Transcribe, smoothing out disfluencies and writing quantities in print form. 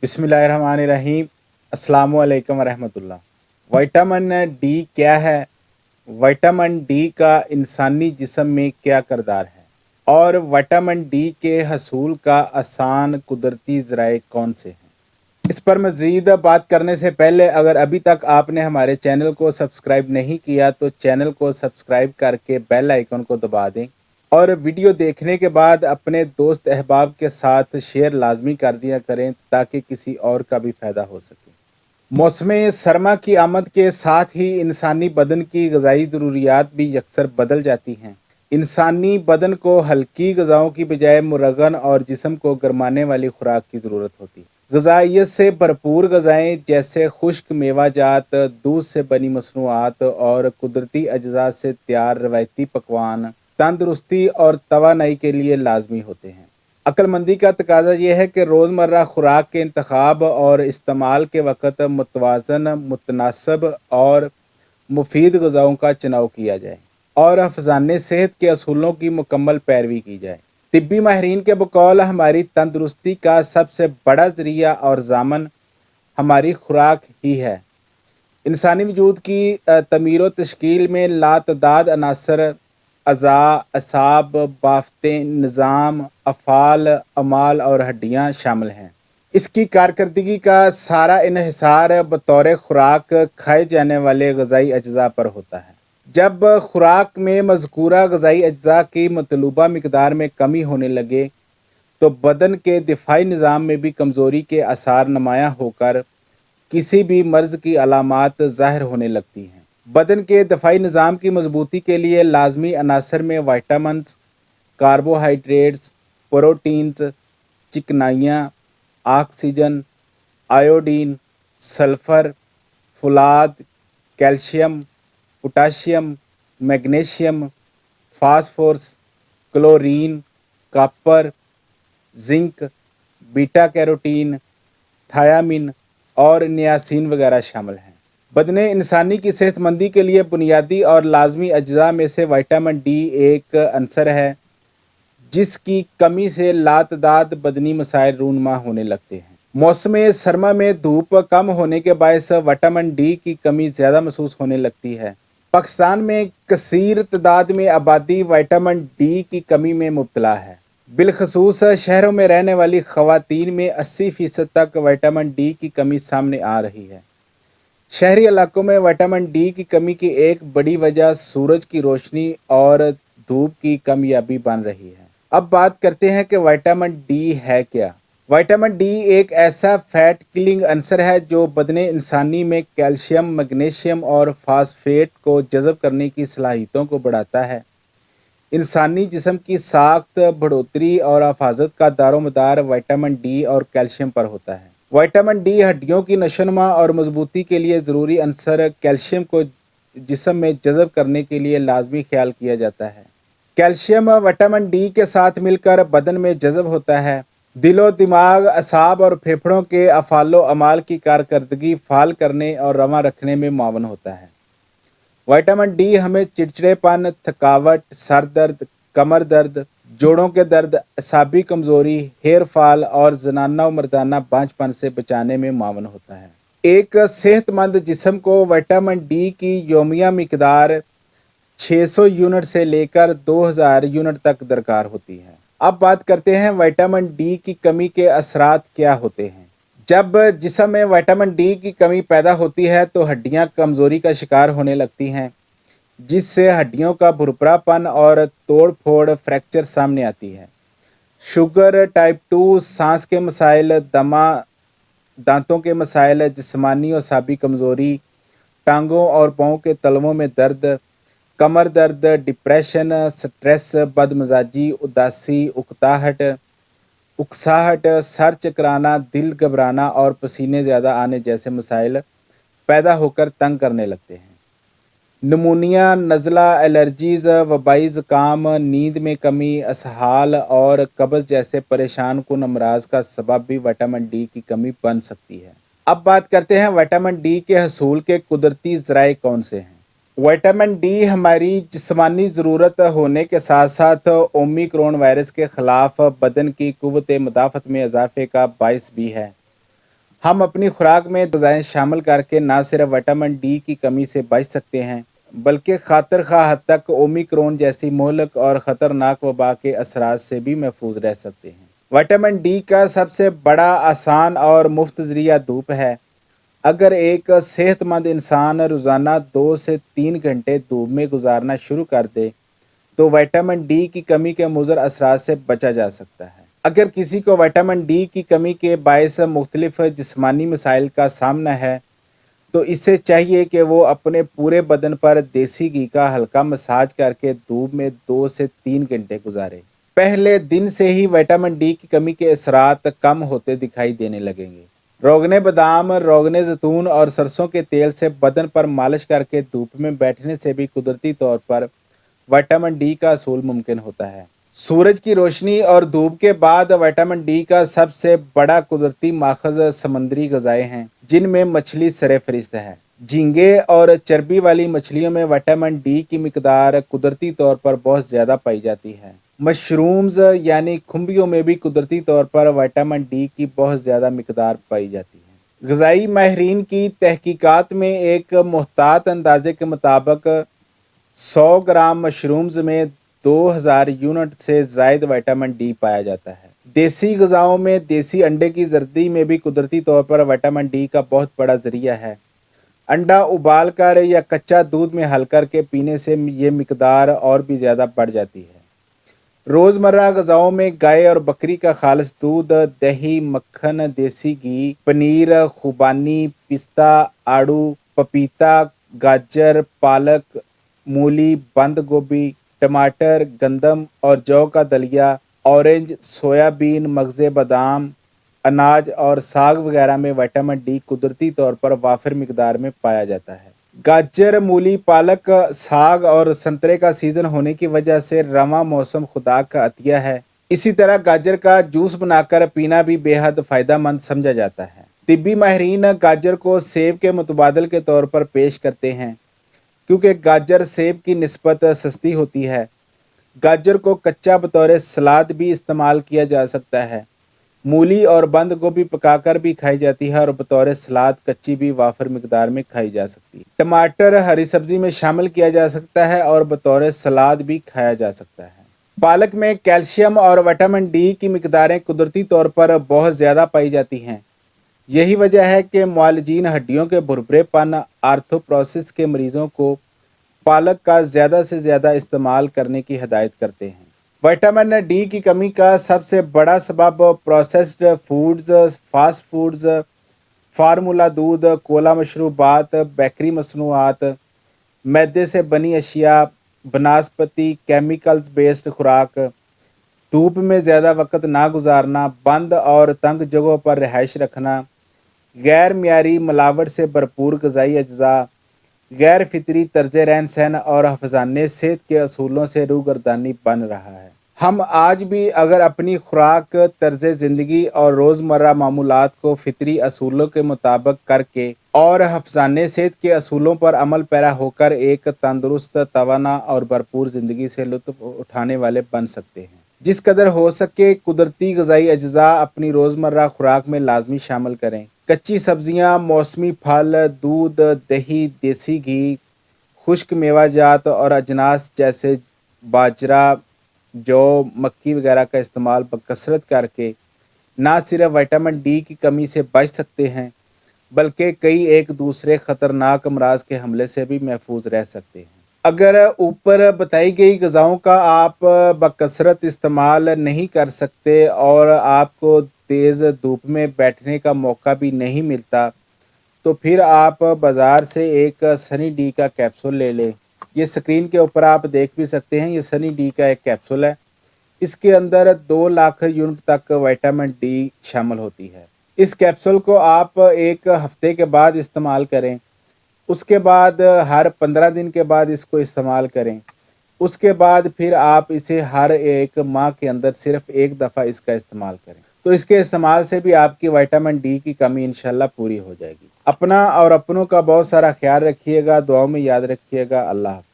बिस्मिल्लाहिर्रहमानिर्रहीम। अस्सलामु अलैकुम वरहमतुल्लाह। विटामिन डी क्या है? विटामिन डी का इंसानी जिस्म में क्या किरदार है और विटामिन डी के हसूल का आसान कुदरती ज़राए कौन से हैं? इस पर मज़ीद बात करने से पहले अगर अभी तक आपने हमारे चैनल को सब्सक्राइब नहीं किया तो चैनल को सब्सक्राइब करके बेल आइकन को दबा दें और वीडियो देखने के बाद अपने दोस्त अहबाब के साथ शेयर लाजमी कर दिया करें ताकि किसी और का भी फ़ायदा हो सके। मौसम सरमा की आमद के साथ ही इंसानी बदन की ग़िज़ाई ज़रूरियात भी यकसर बदल जाती हैं। इंसानी बदन को हल्की ग़िज़ाओं की बजाय मुरगन और जिस्म को गरमाने वाली खुराक की ज़रूरत होती है। ग़िज़ाइयत से भरपूर ग़िज़ाएँ जैसे खुश्क मेवाजात, दूध से बनी मसनूआत और कुदरती अज्जा से तैयार रवायती पकवान तंदुरुस्ती और तवानाई के लिए लाजमी होते हैं। अक्लमंदी का तकाजा यह है कि रोज़मर्रा खुराक के इंतखाब और इस्तेमाल के वक़्त मुतवाज़न, मुतनासब और मुफीद ग़िज़ाओं का चुनाव किया जाए और हफ़्ज़ान सेहत के असूलों की मुकम्मल पैरवी की जाए। तिब्बी माहिरीन के बकौल हमारी तंदुरुस्ती का सबसे बड़ा ज़रिया और ज़ामन हमारी खुराक ही है। इंसानी वजूद की तमीर व तश्कील में लातदाद अनासर अज़ा, असाब, बाफ़तें, निज़ाम, अफ़ाल, अमाल और हड्डियाँ शामिल हैं। इसकी कारकर्दगी का सारा इन्हिसार बतौर खुराक खाए जाने वाले ग़िज़ाई अज्जा पर होता है। जब खुराक में मज़कूरा ग़िज़ाई अज्जा की मतलूबा मिक़दार में कमी होने लगे तो बदन के दिफ़ाई निज़ाम में भी कमज़ोरी के आसार नुमायाँ होकर किसी भी मर्ज़ की अलामात ज़ाहिर होने लगती हैं। बदन के दफ़ाई निज़ाम की मजबूती के लिए लाजमी अनासर में विटामिन्स, कार्बोहाइड्रेट्स, प्रोटीन्स, चिकनाइयाँ, ऑक्सीजन, आयोडीन, सल्फ़र, फुलाद, calcium, potassium, magnesium, phosphorus, chlorine, copper, zinc, beta carotene, thiamine और नियासिन वगैरह शामिल हैं। बदने इंसानी की सेहतमंदी के लिए बुनियादी और लाजमी अज्जा में से विटामिन डी एक अंसर है जिसकी कमी से लातदाद बदनी मसाइल रूनमा होने लगते हैं। मौसम सरमा में धूप कम होने के बायस विटामिन डी की कमी ज़्यादा महसूस होने लगती है। पाकिस्तान में कसीर तादाद में आबादी विटामिन डी की कमी में मुब्तला है। बिलखसूस शहरों में रहने वाली ख़वातीन में 80% तक विटामिन डी की कमी सामने आ रही है। शहरी इलाकों में विटामिन डी की कमी की एक बड़ी वजह सूरज की रोशनी और धूप की कमयाबी बन रही है। अब बात करते हैं कि विटामिन डी है क्या। विटामिन डी एक ऐसा फैट किलिंग अंसर है जो बदने इंसानी में कैल्शियम, मैग्नीशियम और फास्फेट को जज़ब करने की सलाहियतों को बढ़ाता है। इंसानी जिस्म की साख्त, बढ़ोतरी और हिफाजत का दारोमदार विटामिन डी और कैल्शियम पर होता है। विटामिन डी हड्डियों की नशोनुमा और मजबूती के लिए ज़रूरी अंसर कैल्शियम को जिस्म में जज़ब करने के लिए लाजमी ख्याल किया जाता है। कैल्शियम विटामिन डी के साथ मिलकर बदन में जज़ब होता है। दिलो दिमाग, असाब और फेफड़ों के अफ़ालो अमाल की कारकर्दगी फ़ाल करने और रवा रखने में मुआवन होता है। विटामिन डी हमें चिड़चिड़ेपन, थकावट, सर दर्द, कमर दर्द, जोड़ों के दर्द, असाबी कमज़ोरी, हेयर फॉल और जनाना और मर्दाना बांझपन से बचाने में मुआवन होता है। एक सेहतमंद जिस्म को विटामिन डी की यौमिया मिकदार 600 यूनिट से लेकर 2000 यूनिट तक दरकार होती है। अब बात करते हैं विटामिन डी की कमी के असरात क्या होते हैं। जब जिस्म में विटामिन डी की कमी पैदा होती है तो हड्डियां कमज़ोरी का शिकार होने लगती हैं जिससे हड्डियों का भुरभुरापन और तोड़ फोड़ फ्रैक्चर सामने आती है। शुगर, टाइप 2, सांस के मसाइल, दमा, दांतों के मसाइल, जिस्मानी और असाबी कमज़ोरी, टांगों और पाँव के तलवों में दर्द, कमर दर्द, डिप्रेशन, स्ट्रेस, बदमजाजी, उदासी, उकसाहट, सर चकराना, दिल घबराना और पसीने ज़्यादा आने जैसे मसाइल पैदा होकर तंग करने लगते हैं। नमूनिया, नज़ला, एलर्जीज़, वबाई ज़ुकाम, नींद में कमी, असहाल और कब्ज़ जैसे परेशान कुन अमराज का सबब भी विटामिन डी की कमी बन सकती है। अब बात करते हैं विटामिन डी के हसूल के कुदरती ज़राए कौन से हैं। विटामिन डी हमारी जिस्मानी ज़रूरत होने के साथ साथ ओमिक्रॉन वायरस के ख़िलाफ़ बदन की क़ुव्वत मुदाफ़त में इजाफ़े का बाइस भी है। हम अपनी खुराक में ग़िज़ाएँ शामिल करके ना सिर्फ विटामिन डी की कमी से बच सकते हैं, बल्कि खातिर खा हद तक ओमिक्रॉन जैसी मोहलिक और ख़तरनाक वबा के असरात से भी महफूज रह सकते हैं। विटामिन डी का सबसे बड़ा, आसान और मुफ्त ज़रिया धूप है। अगर एक सेहतमंद इंसान रोज़ाना 2 से 3 घंटे धूप में गुजारना शुरू कर दे, तो विटामिन डी की कमी के मुज़र असरात से बचा जा सकता है। अगर किसी को विटामिन डी की कमी के बायस मुख्तलिफ जिस्मानी मसाइल का सामना है, तो इसे चाहिए कि वो अपने पूरे बदन पर देसी घी का हल्का मसाज करके धूप में 2 से 3 घंटे गुजारे। पहले दिन से ही विटामिन डी की कमी के असरात कम होते दिखाई देने लगेंगे। रोगने बादाम, रोगने जैतून और सरसों के तेल से बदन पर मालिश करके धूप में बैठने से भी कुदरती तौर पर विटामिन डी का असूल मुमकिन होता है। सूरज की रोशनी और धूप के बाद विटामिन डी का सबसे बड़ा कुदरती माखज़ समुद्री ग़िज़ाएँ हैं, जिनमें मछली सरफ़हरिस्त है। झींगे और चर्बी वाली मछलियों में विटामिन डी की मिकदार कुदरती तौर पर बहुत ज़्यादा पाई जाती है। मशरूम्स यानी खुम्बियों में भी कुदरती तौर पर विटामिन डी की बहुत ज़्यादा मिकदार पाई जाती है। ग़िज़ाई माहिरीन की तहकीकात में एक मुहतात अंदाजे के मुताबिक 100 ग्राम मशरूम्स में 2000 यूनिट से ज़ायद विटामिन डी पाया जाता है। देसी ग़िज़ाओं में देसी अंडे की जर्दी में भी कुदरती तौर पर विटामिन डी का बहुत बड़ा ज़रिया है। अंडा उबाल कर या कच्चा दूध में हल करके पीने से ये मिकदार और भी ज़्यादा बढ़ जाती है। रोज़मर्रा ग़िज़ाओं में गाय और बकरी का खालिस दूध, दही, मक्खन, देसी घी, पनीर, खुबानी, पिस्ता, आड़ू, पपीता, गाजर, पालक, मूली, बंद गोभी, टमाटर, गंदम और जौ का दलिया, ऑरेंज, सोयाबीन, मगज़े बादाम, अनाज और साग वगैरह में विटामिन डी कुदरती तौर पर वाफिर मिकदार में पाया जाता है। गाजर, मूली, पालक, साग और संतरे का सीज़न होने की वजह से रवां मौसम खुदा का अतिया है। इसी तरह गाजर का जूस बनाकर पीना भी बेहद फ़ायदेमंद समझा जाता है। तिब्बी माहिरीन गाजर को सेब के मुतबादल के तौर पर पेश करते हैं, क्योंकि गाजर सेब की निस्बत सस्ती होती है। गाजर को कच्चा बतौर सलाद भी इस्तेमाल किया जा सकता है। मूली और बंद गोभी पकाकर भी खाई जाती है और बतौर सलाद कच्ची भी वाफिर मिकदार में खाई जा सकती है। टमाटर हरी सब्जी में शामिल किया जा सकता है और बतौर सलाद भी खाया जा सकता है। पालक में कैल्शियम और विटामिन डी की मिकदारें कुदरती तौर पर बहुत ज़्यादा पाई जाती हैं। यही वजह है कि मुआलजीन हड्डियों के भुरभुरेपन, आर्थ्रोपोरोसिस के मरीज़ों को पालक का ज़्यादा से ज़्यादा इस्तेमाल करने की हिदायत करते हैं। विटामिन डी की कमी का सबसे बड़ा सबब processed foods, fast foods, formula दूध, कोला मशरूबात, बेकरी मसनूआत, मैदे से बनी अशिया, बनस्पति केमिकल्स बेस्ड खुराक, धूप में ज़्यादा वक्त ना गुजारना, बंद और तंग जगहों पर रिहाइश रखना, गैर मियारी मिलावट से भरपूर ग़िज़ाई अज्जा, गैर फितरी तर्ज रहन सहन और हफ्ज़ाने सेहत के असूलों से रूगर्दानी बन रहा है। हम आज भी अगर अपनी खुराक, तर्ज ज़िंदगी और रोज़मर्रा मामूलात को फितरी असूलों के मुताबिक करके और हफ्ज़ाने सेहत के असूलों पर अमल पैरा होकर एक तंदुरुस्त, तवाना और भरपूर ज़िंदगी से लुत्फ़ उठाने वाले बन सकते हैं। जिस कदर हो सके कुदरती ग़िज़ाई अज्जा अपनी रोज़मर्रा खुराक में लाजमी शामिल करें। कच्ची सब्जियां, मौसमी फल, दूध, दही, देसी घी, खुश्क मेवाजात और अजनास जैसे बाजरा, जौ, मक्की वगैरह का इस्तेमाल बकसरत करके ना सिर्फ विटामिन डी की कमी से बच सकते हैं, बल्कि कई एक दूसरे ख़तरनाक अमराज के हमले से भी महफूज रह सकते हैं। अगर ऊपर बताई गई ग़िज़ाओं का आप बकसरत इस्तेमाल नहीं कर सकते और आपको तेज़ धूप में बैठने का मौका भी नहीं मिलता, तो फिर आप बाज़ार से एक सनी डी का कैप्सूल ले लें। ये स्क्रीन के ऊपर आप देख भी सकते हैं, ये सनी डी का एक कैप्सूल है। इसके अंदर 2 लाख यूनिट तक विटामिन डी शामिल होती है। इस कैप्सूल को आप 1 हफ्ते के बाद इस्तेमाल करें, उसके बाद हर 15 दिन के बाद इसको इस्तेमाल करें, उसके बाद फिर आप इसे हर 1 माह के अंदर सिर्फ 1 दफ़ा इसका इस्तेमाल करें। तो इसके इस्तेमाल से भी आपकी विटामिन डी की कमी इंशाल्लाह पूरी हो जाएगी। अपना और अपनों का बहुत सारा ख्याल रखिएगा, दुआओं में याद रखिएगा। अल्लाह हाफ़िज़।